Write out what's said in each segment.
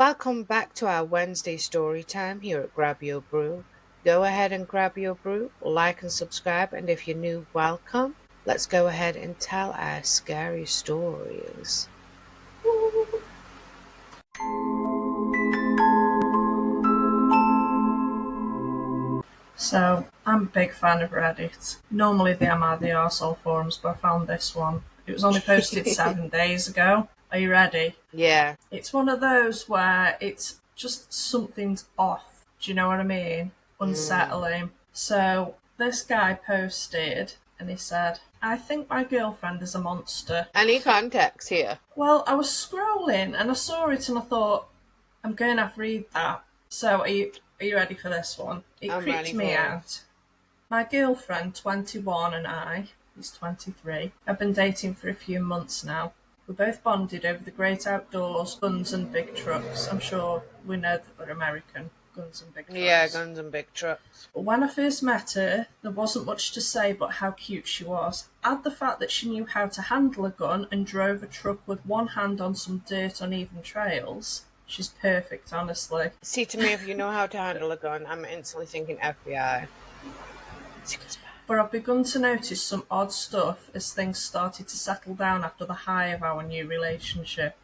Welcome back to our Wednesday story time here at Grab Your Brew. Go ahead and grab your brew, like and subscribe, and if you're new, welcome. Let's go ahead and tell our scary stories. So, I'm a big fan of Reddit. Normally they are the arsehole forums, but I found this one. It was only posted 7 days ago. Are you ready? Yeah. It's one of those where it's just something's off. Do you know what I mean? Unsettling. So, this guy posted and he said, I think my girlfriend is a monster. Any context here? Well, I was scrolling and I saw it and I thought, I'm going to have to read that. So, are you ready for this one? It I'm ready creeped me for it. out. My girlfriend, 21, and he's 23, have been dating for a few months now. We're both bonded over the great outdoors, guns and big trucks. I'm sure we know that they're American, guns and big trucks. Yeah, guns and big trucks. But when I first met her, there wasn't much to say but how cute she was. Add the fact that she knew how to handle a gun and drove a truck with one hand on some dirt uneven trails. She's perfect, honestly. See, to me, if you know how to handle a gun, I'm instantly thinking FBI. But I've begun to notice some odd stuff as things started to settle down after the high of our new relationship.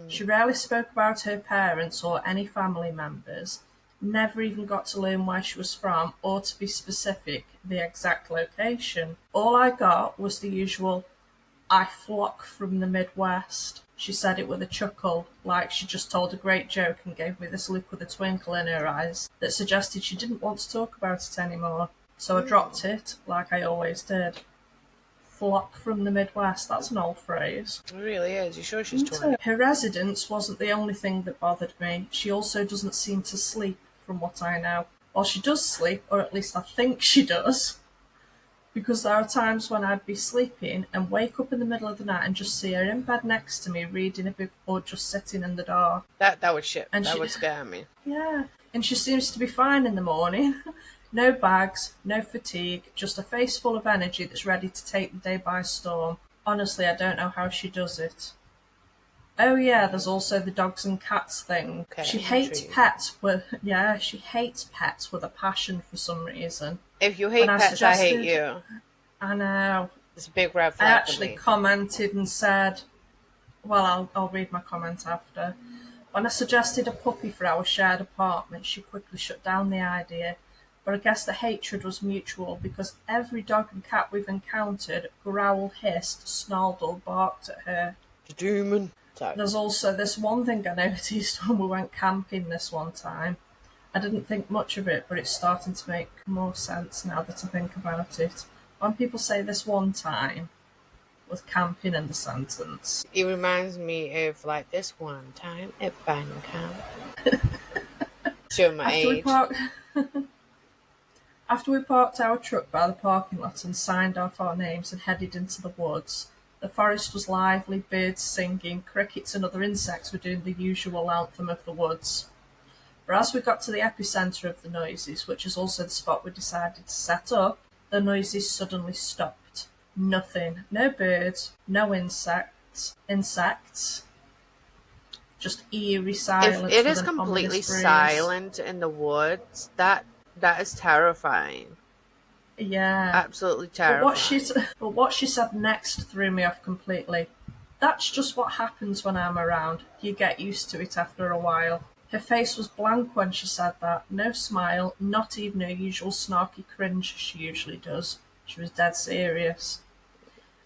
She rarely spoke about her parents or any family members, never even got to learn where she was from or, to be specific, the exact location. All I got was the usual, I flock from the Midwest. She said it with a chuckle, like she just told a great joke, and gave me this look with a twinkle in her eyes that suggested she didn't want to talk about it anymore. So I dropped it, like I always did. Flock from the Midwest, that's an old phrase. It really is. You sure she's 20? Her residence wasn't the only thing that bothered me. She also doesn't seem to sleep, from what I know. Well, she does sleep, or at least I think she does, because there are times when I'd be sleeping and wake up in the middle of the night and just see her in bed next to me reading a book or just sitting in the dark. That would shit. And That would scare me. Yeah, and she seems to be fine in the morning. No bags, no fatigue, just a face full of energy that's ready to take the day by storm. Honestly, I don't know how she does it. Oh yeah, there's also the dogs and cats thing. Okay, She I'm hates intrigued. she hates pets with a passion for some reason. If you hate When I pets, I hate suggested- you. I know. It's a big red I flag actually for me. commented and said, well, I'll read my comment after. When I suggested a puppy for our shared apartment, she quickly shut down the idea. But I guess the hatred was mutual because every dog and cat we've encountered growled, hissed, snarled or barked at her. Demon. Sorry. There's also this one thing I noticed when we went camping this one time. I didn't think much of it, but it's starting to make more sense now that I think about it. When people say this one time, with camping in the sentence. It reminds me of like this one time at band camp. Show my age. After we parked our truck by the parking lot and signed off our names and headed into the woods, the forest was lively, birds singing, crickets and other insects were doing the usual anthem of the woods. But as we got to the epicentre of the noises, which is also the spot we decided to set up, the noises suddenly stopped. Nothing. No birds, no insects, just eerie silence. If it is with an completely ominous breeze. silent in the woods, that is terrifying. Yeah. Absolutely terrifying. But what she said next threw me off completely. That's just what happens when I'm around. You get used to it after a while. Her face was blank when she said that. No smile, not even her usual snarky cringe she usually does. She was dead serious.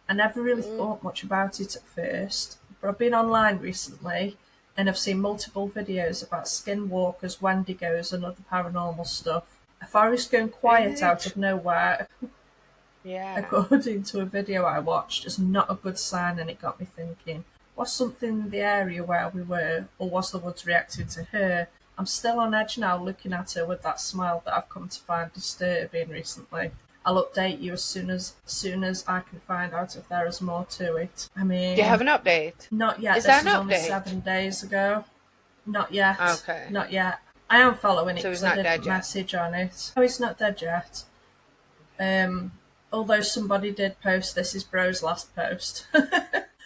I never really thought much about it at first, but I've been online recently and I've seen multiple videos about skinwalkers, wendigos and other paranormal stuff. A forest going quiet out of nowhere, according to a video I watched, is not a good sign, and it got me thinking, was something in the area where we were, or was the woods reacting to her? I'm still on edge now looking at her with that smile that I've come to find disturbing recently. I'll update you as soon as I can find out if there is more to it. I mean... Do you have an update? Not yet. This is only 7 days ago. Not yet. Okay. Not yet. I am following it So he's because I not didn't dead yet? message on it. No, he's not dead yet. Although somebody did post this is Bro's last post.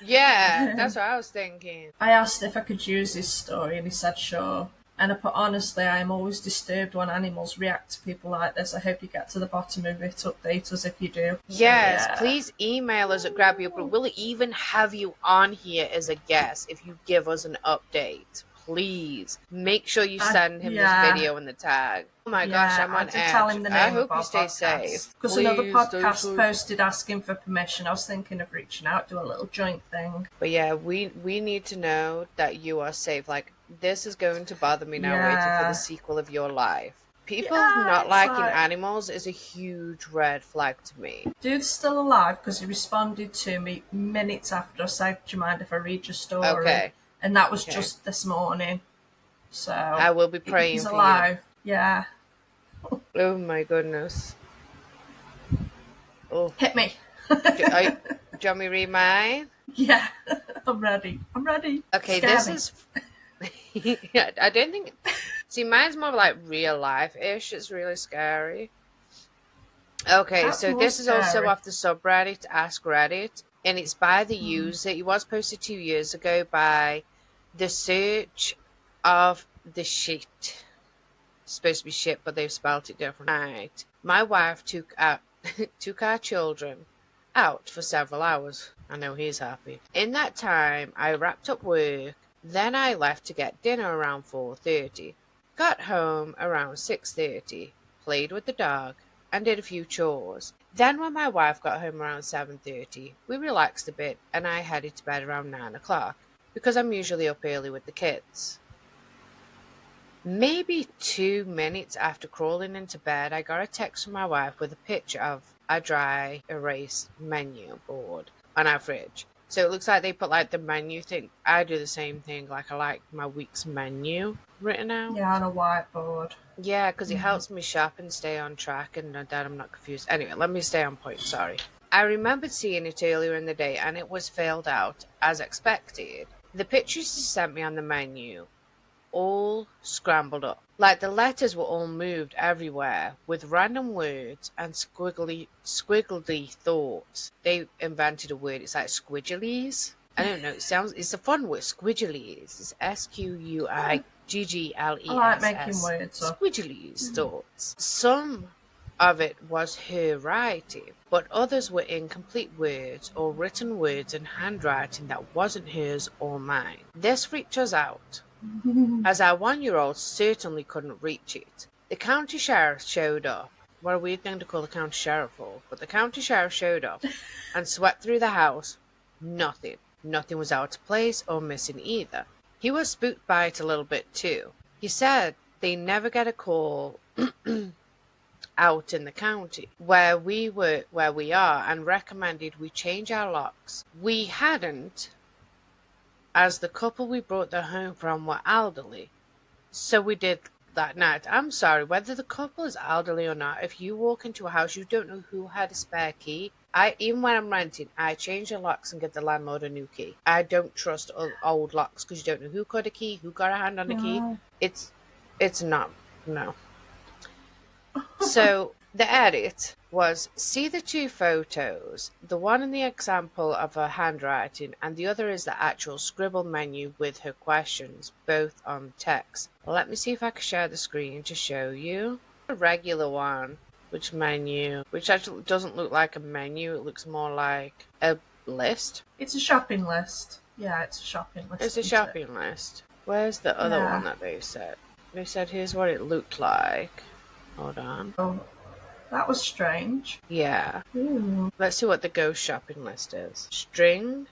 Yeah, that's what I was thinking. I asked if I could use his story, and he said sure. And I put, honestly, I am always disturbed when animals react to people like this. I hope you get to the bottom of it. Update us if you do. So, Yes, yeah. please email us at Grab Your Brew. We'll even have you on here as a guest if you give us an update. Please make sure you send him this Yeah. video in the tag. Oh my gosh, Yeah, I'm I on did tell edge. him the I name of hope you our stay safe. podcast. Because another Please stay podcast safe. posted asking for permission. I was thinking of reaching out, do a little joint thing. But yeah, we need to know that you are safe. Like, this is going to bother me now, waiting for the Yeah. sequel of your life. People Yeah, not it's liking like, animals is a huge red flag to me. dude's still alive because he responded to me minutes after I said, do you mind if I read your story? Okay, And that was okay. just this morning. So, I will be he's praying for you. alive. Yeah. Oh my goodness. Oh, Hit me. do you want me to read mine? Yeah. I'm ready. I'm ready. Okay, Scare this me. is. Yeah, I don't think. See, mine's more like real life ish. It's really scary. Okay, That's so more this is also scary. off the subreddit Ask Reddit, and it's by the user. It was posted 2 years ago by the search of the shit. It's supposed to be shit, but they've spelled it different. Right. My wife took out took our children out for several hours. I know he's happy. In that time, I wrapped up work. Then I left to get dinner around 4:30. Got home around 6:30. Played with the dog and did a few chores. Then when my wife got home around 7:30, we relaxed a bit and I headed to bed around 9 o'clock because I'm usually up early with the kids. Maybe 2 minutes after crawling into bed, I got a text from my wife with a picture of a dry erase menu board on our fridge. So it looks like they put like the menu thing. I do the same thing. Like, I like my week's menu written out. Yeah, on a whiteboard. Yeah, because it helps me shop and stay on track, and that I'm not confused. Anyway, let me stay on point. Sorry. I remembered seeing it earlier in the day, and it was filled out as expected. The pictures she sent me on the menu all scrambled up. Like, the letters were all moved everywhere with random words and squiggly thoughts. They invented a word. It's like squidgelies. I don't know. It's a fun word. Squidgelies. It's I like making SQUIGGLESS. words up. Squidgelies thoughts. Some of it was her writing, but others were incomplete words or written words in handwriting that wasn't hers or mine. This freaked us out, as our 1-year-old certainly couldn't reach it. The county sheriff showed up. What a weird thing to call the county sheriff for. But the county sheriff showed up and swept through the house. Nothing. Nothing was out of place or missing either. He was spooked by it a little bit too. He said they never get a call out in the county where we are, and recommended we change our locks. We hadn't, as the couple we brought the home from were elderly, so we did that night. I'm sorry, whether the couple is elderly or not, if you walk into a house, you don't know who had a spare key. Even when I'm renting, I change the locks and give the landlord a new key. I don't trust old locks because you don't know who got a key, who got a hand on the key. No. It's not, no. So the edit was, see the two photos. The one in the example of her handwriting, and the other is the actual scribble menu with her questions, both on text. Let me see if I can share the screen to show you. A regular one, which actually doesn't look like a menu, it looks more like a list. It's a shopping list. Yeah, it's a shopping list. It's a shopping list. Where's the other one that they said? They said, here's what it looked like. Hold on. Oh, that was strange. Yeah. Ooh. Let's see what the ghost shopping list is. String.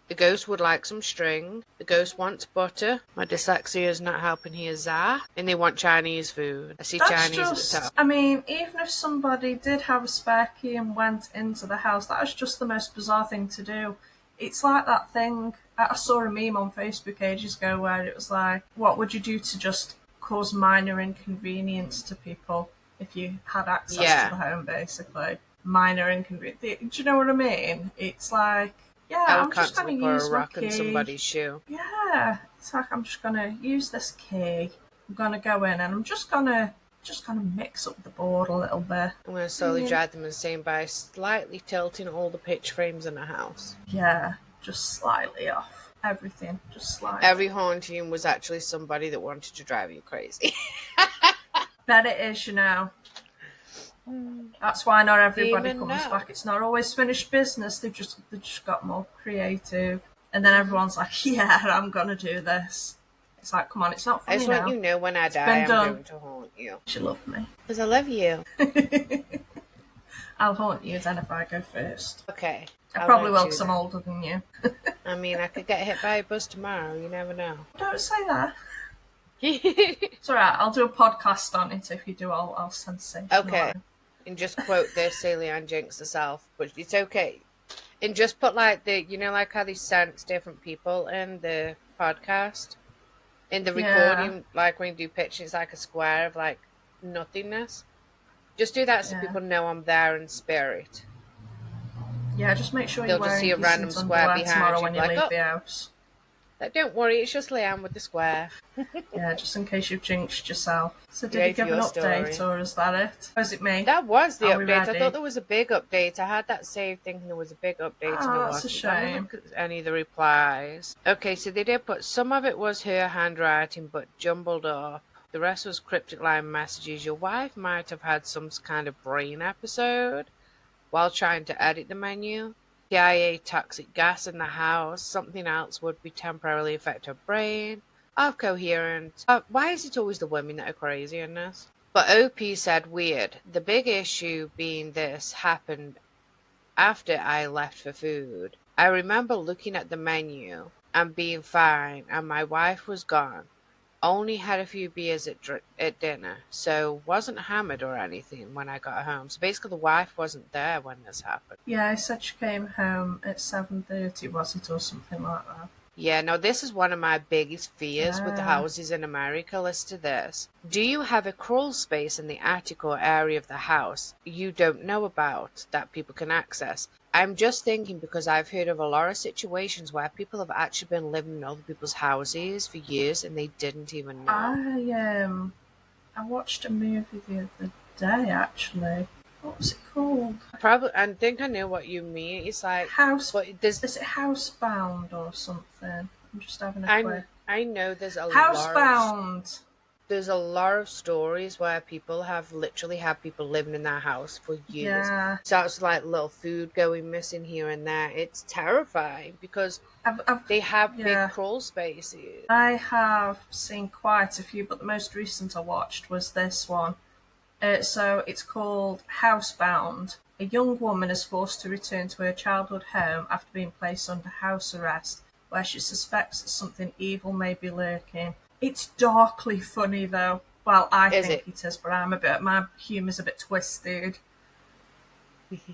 The ghost would like some string. The ghost wants butter. My dyslexia is not helping here, Zah. And they want Chinese food. I see That's Chinese just, at the top. I mean, even if somebody did have a spare key and went into the house, that is just the most bizarre thing to do. It's like that thing, I saw a meme on Facebook ages ago where it was like, what would you do to just cause minor inconvenience to people if you had access to the home, basically? Minor inconvenience. Do you know what I mean? It's like, yeah, I I'm would just going constantly to put use a my rock in key. somebody's shoe. Yeah, it's like I'm just going to use this key. I'm going to go in and I'm just going to mix up the board a little bit. I'm going to slowly drive them insane by slightly tilting all the pitch frames in the house. Yeah. just slightly off. Everything, just slightly. Every haunting was actually somebody that wanted to drive you crazy. Bet it is, you know. That's why not everybody Demon comes no. back. It's not always finished business. They just got more creative, and then everyone's like, "Yeah, I'm gonna do this." It's like, come on, it's not I funny just now. want you to know when I die, been I'm done. going to haunt you. You love me. Because I love you. I'll haunt you then if I go first. Okay. I probably will because I'm older than you. I mean, I could get hit by a bus tomorrow. You never know. Don't say that. It's alright, I'll do a podcast on it. If you do, I'll sensationalize. Okay. And just quote this, say Leanne Jinx herself. But it's okay. And just put like like how they sense different people in the podcast. In the recording, like when you do pitching, it's like a square of like nothingness. Just do that so people know I'm there in spirit. Yeah, just make sure They'll you're just wearing see a random square underwear behind tomorrow you, when you like, leave the house. Don't worry, it's just Leanne with the square. Yeah, just in case you've jinxed yourself. So did Yeah, you give an update, story. or is that it? Or is it me? That was the update. I thought there was a big update. I had that saved thinking there was a big update. Oh, and there that's wasn't. a shame. Any of the replies. Okay, so they did put, some of it was her handwriting, but jumbled up. The rest was cryptic line messages. Your wife might have had some kind of brain episode while trying to edit the menu. TIA toxic gas in the house. Something else would be temporarily affect her brain. Off coherent. Why is it always the women that are crazy in this? But OP said weird. The big issue being this happened after I left for food. I remember looking at the menu and being fine, and my wife was gone. Only had a few beers at dinner, so wasn't hammered or anything when I got home. So basically the wife wasn't there when this happened. Yeah, I said she came home at 7:30, was it, or something like that? Yeah, now this is one of my biggest fears with the houses in America. Listen to this. Do you have a crawl space in the attic or area of the house you don't know about that people can access? I'm just thinking because I've heard of a lot of situations where people have actually been living in other people's houses for years and they didn't even know. I watched a movie the other day, actually. What was it called? I think I know what you mean. It's like is it Housebound or something? I'm just having a quick. I know there's a Housebound. There's a lot of stories where people have literally had people living in their house for years. Yeah. So it's like little food going missing here and there. It's terrifying because they have big crawl spaces. I have seen quite a few, but the most recent I watched was this one. So it's called Housebound. A young woman is forced to return to her childhood home after being placed under house arrest, where she suspects that something evil may be lurking. It's darkly funny, though. Well, I think it is, but my humour's a bit twisted.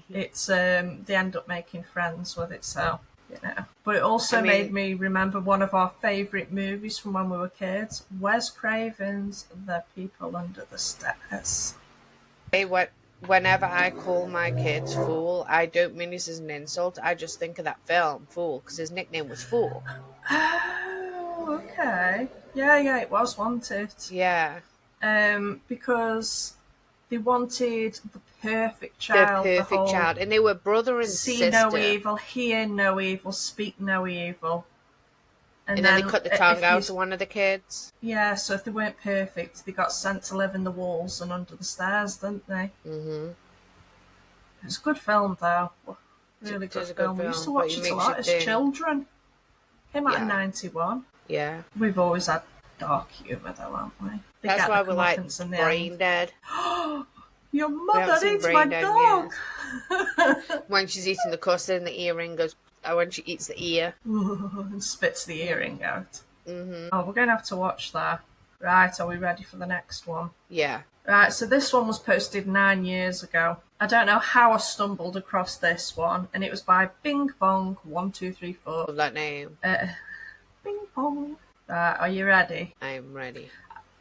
It's they end up making friends with it, so But it also made me remember one of our favourite movies from when we were kids, Wes Craven's The People Under the Stairs. Whenever I call my kids Fool, I don't mean this as an insult. I just think of that film, Fool, because his nickname was Fool. Oh, okay. Yeah, it was, wasn't it? Yeah. Because they wanted the perfect child. The perfect child. And they were brother and sister. See no evil, hear no evil, speak no evil. And then they cut the tongue out of one of the kids. Yeah, so if they weren't perfect, they got sent to live in the walls and under the stairs, didn't they? Mm-hmm. It's a good film, though. Really good film. We used to watch it a lot as children. Came out in 91. Yeah. We've always had dark humour, though, haven't we? That's why we like Brain Dead. Your mother eats my dog! When she's eating the custard and the earring goes... when she eats the ear. And spits the earring out. Mm-hmm. Oh, we're going to have to watch that. Right, are we ready for the next one? Yeah. Right, so this one was posted 9 years ago. I don't know how I stumbled across this one, and it was by Bing Bong 1234. Love that name. Bing Bong. Right, are you ready? I'm ready.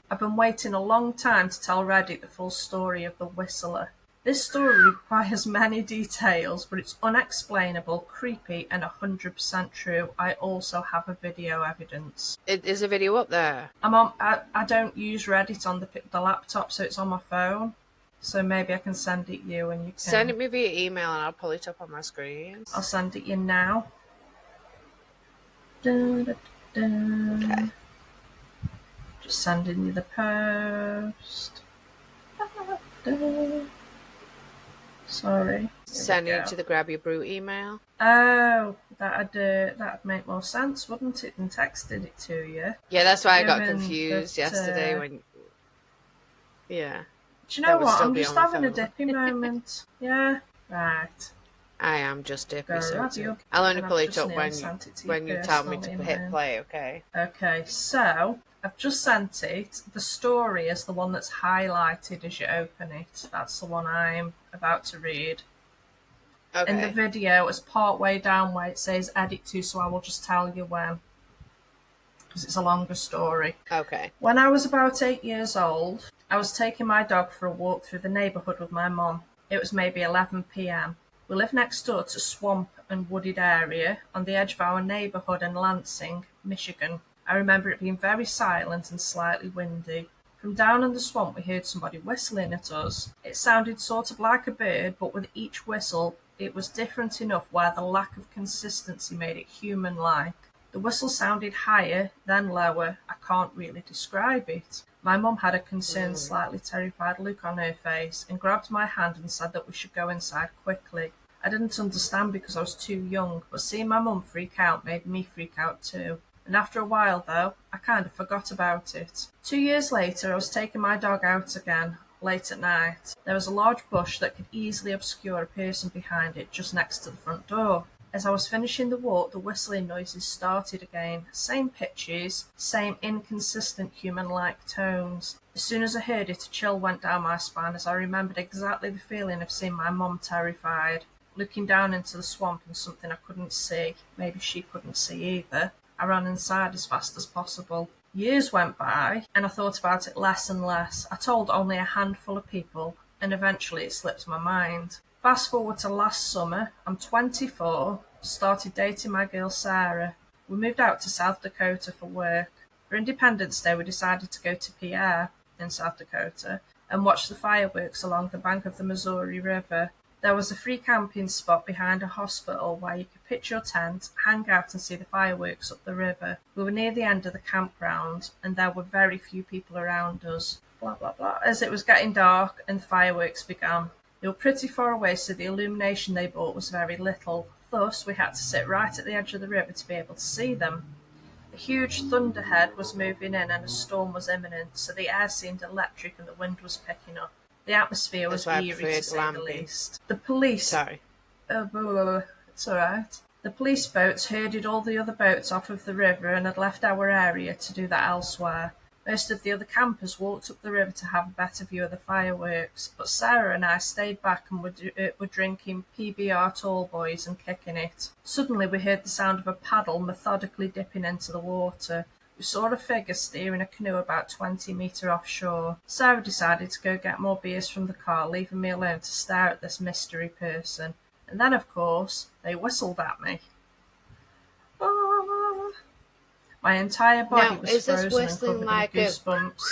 I've been waiting a long time to tell Reddit the full story of the Whistler. This story requires many details, but it's unexplainable, creepy, and 100% true. I also have a video evidence. Is a video up there? I don't use Reddit on the laptop, so it's on my phone. So maybe I can send it you and you can... Send it me via email and I'll pull it up on my screen. I'll send it you now. Da, da, da. Okay. Just sending you the post. Da. Sorry. Here we Sending it go. to the Grab Your Brew email. Oh, that'd make more sense, wouldn't it, than texting it to you? Yeah, that's why I got Given that, confused yesterday when, yeah, do you know that would what? still I'm be just on my having a phone. dippy moment. Yeah, right. I am just dippy, so Grab it's your, okay. I'll only and pull I've it just up nearly sent it to your when you tell me personal to hit email. play, okay? Okay, so I've just sent it. The story is the one that's highlighted as you open it. That's the one I'm about to read. In the Okay. video, it's part way down where it says edit to, so I will just tell you when, because it's a longer story. Okay. When I was about 8 years old, I was taking my dog for a walk through the neighbourhood with my mum. It was maybe 11 p.m. We live next door to a swamp and wooded area on the edge of our neighbourhood in Lansing, Michigan. I remember it being very silent and slightly windy. From down in the swamp we heard somebody whistling at us. It sounded sort of like a bird, but with each whistle it was different enough where the lack of consistency made it human-like. The whistle sounded higher, then lower. I can't really describe it. My mum had a concerned, Mm. slightly terrified look on her face and grabbed my hand and said that we should go inside quickly. I didn't understand because I was too young, but seeing my mum freak out made me freak out too. And after a while, though, I kind of forgot about it. 2 years later, I was taking my dog out again, late at night. There was a large bush that could easily obscure a person behind it just next to the front door. As I was finishing the walk, the whistling noises started again. Same pitches, same inconsistent human-like tones. As soon as I heard it, a chill went down my spine as I remembered exactly the feeling of seeing my mum terrified, looking down into the swamp and something I couldn't see. Maybe she couldn't see either. I ran inside as fast as possible. Years went by, and I thought about it less and less. I told only a handful of people, and eventually it slipped my mind. Fast forward to last summer, I'm 24, started dating my girl Sarah. We moved out to South Dakota for work. For Independence Day, we decided to go to Pierre in South Dakota and watch the fireworks along the bank of the Missouri River. There was a free camping spot behind a hospital where you could pitch your tent, hang out and see the fireworks up the river. We were near the end of the campground and there were very few people around us. Blah, blah, blah. As it was getting dark and the fireworks began. They were pretty far away, so the illumination they brought was very little. Thus, we had to sit right at the edge of the river to be able to see them. A huge thunderhead was moving in and a storm was imminent, so the air seemed electric and the wind was picking up. The atmosphere That's was why I eerie, to preferred say the glamping. least. The police... Sorry. It's alright. The police boats herded all the other boats off of the river and had left our area to do that elsewhere. Most of the other campers walked up the river to have a better view of the fireworks, but Sarah and I stayed back and were drinking PBR tall boys and kicking it. Suddenly we heard the sound of a paddle methodically dipping into the water. We saw a figure steering a canoe about 20 metres offshore. Sarah decided to go get more beers from the car, leaving me alone to stare at this mystery person. And then, of course, they whistled at me. Ah. My entire body Now, was is this frozen and whistling covered in like a... goosebumps.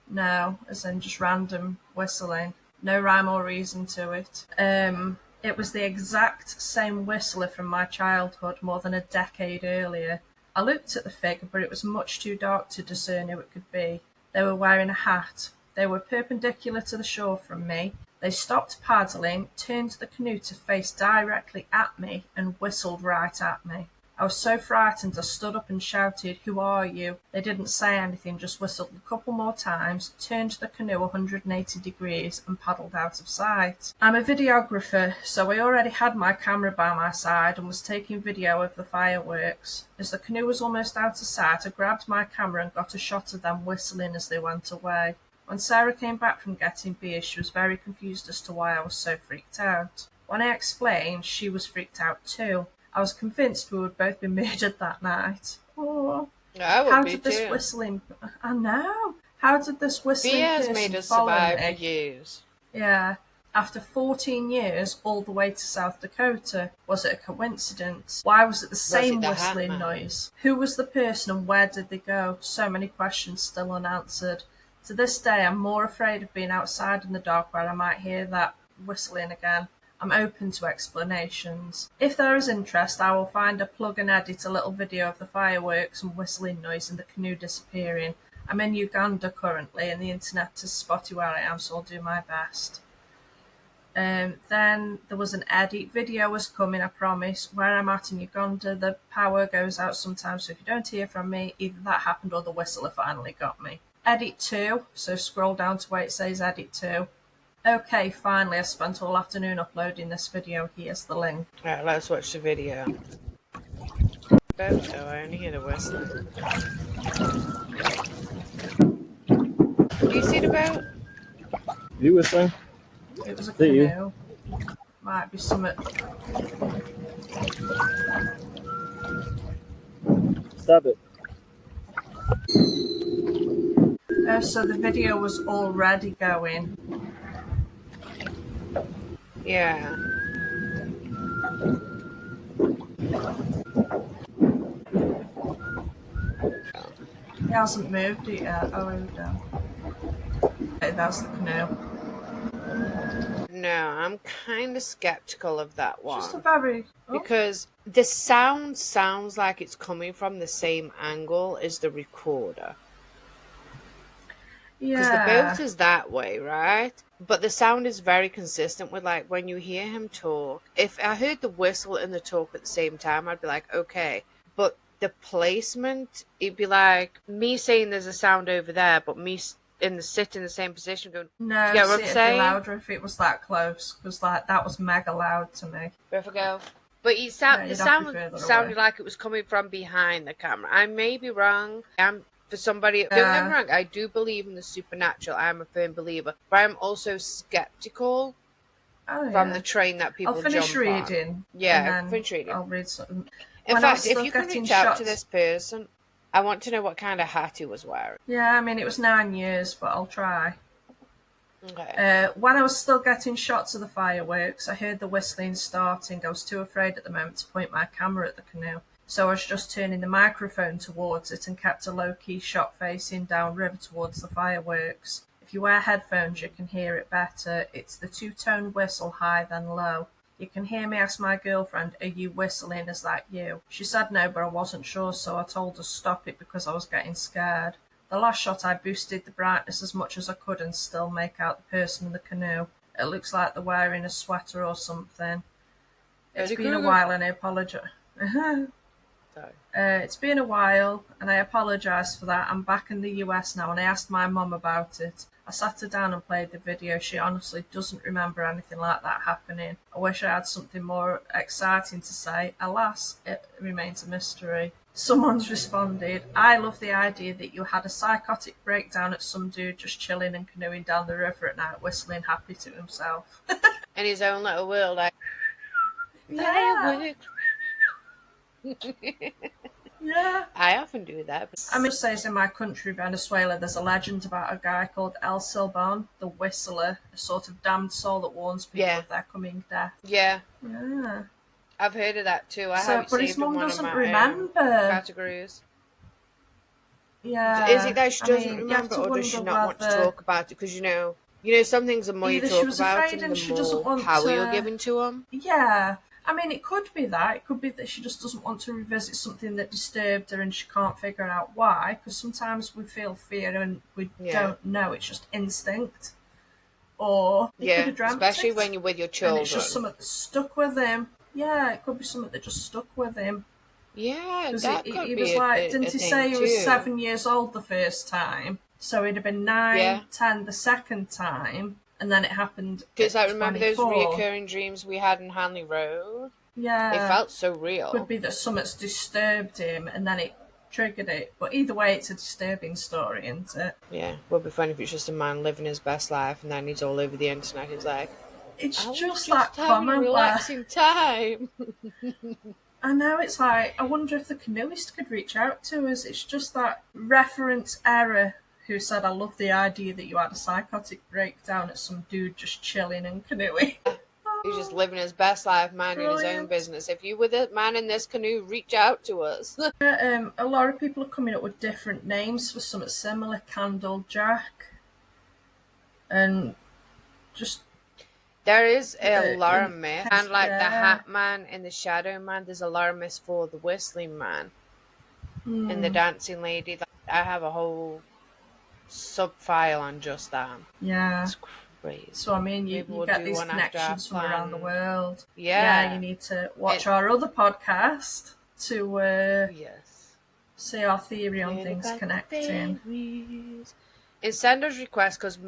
No, as in just random whistling. No rhyme or reason to it. It was the exact same whistler from my childhood more than a decade earlier. I looked at the figure, but it was much too dark to discern who it could be. They were wearing a hat. They were perpendicular to the shore from me. They stopped paddling, turned the canoe to face directly at me, and whistled right at me. I was so frightened I stood up and shouted, "Who are you?" They didn't say anything, just whistled a couple more times, turned the canoe 180 degrees and paddled out of sight. I'm a videographer, so I already had my camera by my side and was taking video of the fireworks. As the canoe was almost out of sight, I grabbed my camera and got a shot of them whistling as they went away. When Sarah came back from getting beer, she was very confused as to why I was so freaked out. When I explained, she was freaked out too. I was convinced we would both be murdered that night. Oh, I would how be did this too. whistling... I know. How did this whistling Beer has person made us follow survive for me? years. Yeah. After 14 years, all the way to South Dakota. Was it a coincidence? Why was it the Was it same the Hat whistling Man? noise? Who was the person and where did they go? So many questions still unanswered. To this day, I'm more afraid of being outside in the dark where I might hear that whistling again. I'm open to explanations. If there is interest, I will find a plug and edit a little video of the fireworks and whistling noise and the canoe disappearing. I'm in Uganda currently and the internet is spotty where I am, so I'll do my best. Then there was an edit video was coming, I promise. Where I'm at in Uganda, the power goes out sometimes, so if you don't hear from me, either that happened or the whistler finally got me. Edit 2, so scroll down to where it says edit 2. Okay, finally, I spent all afternoon uploading this video. Here's the link. Alright, let's watch the video. Boat though, I only hear the whistling. Do you see the boat? You whistling? It was a Is it you? canoe. Might be something. Stop it. Oh, so the video was already going. Yeah. He hasn't moved it yet. Oh, here we go. Okay, that's the canoe. No, I'm kind of skeptical of that one. Just a very... Because the sound sounds like it's coming from the same angle as the recorder. Because the boat is that way, right? But the sound is very consistent with, like, when you hear him talk. If I heard the whistle and the talk at the same time, I'd be like, okay. But the placement, it'd be like me saying there's a sound over there, but me sit in the same position going, No, you get what I'm it'd saying? be louder if it was that close, because like that was mega loud to me. Where if I go? But the sound sounded like it was coming from behind the camera. I may be wrong. For somebody, don't get me wrong, I do believe in the supernatural. I am a firm believer, but I'm also skeptical from the train that people jump on. I'll finish reading. Yeah, finish reading. I'll read something. In fact, if you can reach out to this person, I want to know what kind of hat he was wearing. Yeah, I mean, it was 9 years, but I'll try. Okay. When I was still getting shots of the fireworks, I heard the whistling starting. I was too afraid at the moment to point my camera at the canoe, so I was just turning the microphone towards it and kept a low-key shot facing downriver towards the fireworks. If you wear headphones, you can hear it better. It's the two-tone whistle, high then low. You can hear me ask my girlfriend, "Are you whistling? Is that you?" She said no, but I wasn't sure, so I told her stop it because I was getting scared. The last shot, I boosted the brightness as much as I could and still make out the person in the canoe. It looks like they're wearing a sweater or something. It's been a while and I apologise. It's been a while and I apologise for that. I'm back in the US now and I asked my mum about it. I sat her down and played the video. She honestly doesn't remember anything like that happening. I wish I had something more exciting to say. Alas, it remains a mystery. Someone's responded, "I love the idea that you had a psychotic breakdown at some dude just chilling and canoeing down the river at night, whistling happy to himself." In his own little world, like, yeah. Yeah. I often do that. But... I mean, it says in my country, Venezuela, there's a legend about a guy called El Silban, the whistler, a sort of damned soul that warns people of their coming death. Yeah. Yeah. I've heard of that too. I have but his mum doesn't remember. Categories. Yeah. Is it that she doesn't remember, or does she not want to talk about it? Because you know, some things the more you talk about them, the more power you're giving to them. Yeah. I mean, it could be that. It could be that she just doesn't want to revisit something that disturbed her and she can't figure out why. Because sometimes we feel fear and we don't know. It's just instinct. Or they could have dreamt especially it, when you're with your children. And it's just something that stuck with him. Yeah, it could be something that just stuck with him. Yeah, that could be. He was like, didn't he say he was 7 years old the first time? So he'd have been 9, 10 the second time. And then it happened. Because I remember those reoccurring dreams we had in Hanley Road. Yeah. They felt so real. Could be that something's disturbed him and then it triggered it. But either way, it's a disturbing story, isn't it? Yeah. Would be funny if it's just a man living his best life and then he's all over the internet. He's like, it's just that comment. Relaxing time. I know, it's like, I wonder if the canoeist could reach out to us. It's just that reference error. Who said, "I love the idea that you had a psychotic breakdown at some dude just chilling and canoeing." He's just living his best life, minding his own business. If you were the man in this canoe, reach out to us. A lot of people are coming up with different names for something similar. Candle Jack. And just... There is a The lot of myth, and like the yeah. Hat Man and the Shadow Man, there's a lot of myths for the Whistling Man and the Mm, Dancing Lady. Like, I have a whole sub file on just that. yeah. It's crazy. So I mean, Maybe you we'll get do these one after our connections from around the plan. world. Yeah, you Yeah. need to It, watch our other podcast to yes. see our theory on things Clinical connecting. theories. And send us requests because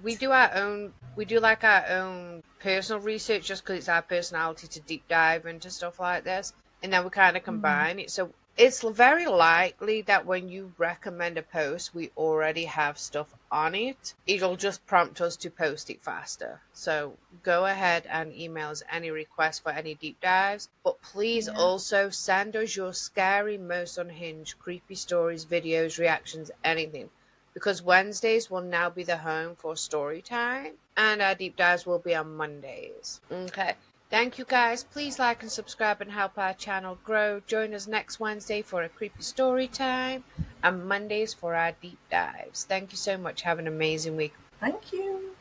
we do our own. We do like our own personal research just because it's our personality to deep dive into stuff like this, and then we kind of Mm, combine it. So it's very likely that when you recommend a post, we already have stuff on it. It'll just prompt us to post it faster. So go ahead and email us any requests for any deep dives. But please yeah. also send us your scary, most unhinged, creepy stories, videos, reactions, anything. Because Wednesdays will now be the home for story time, and our deep dives will be on Mondays. Okay. Thank you guys. Please like and subscribe and help our channel grow. Join us next Wednesday for a creepy story time and Mondays for our deep dives. Thank you so much. Have an amazing week. Thank you.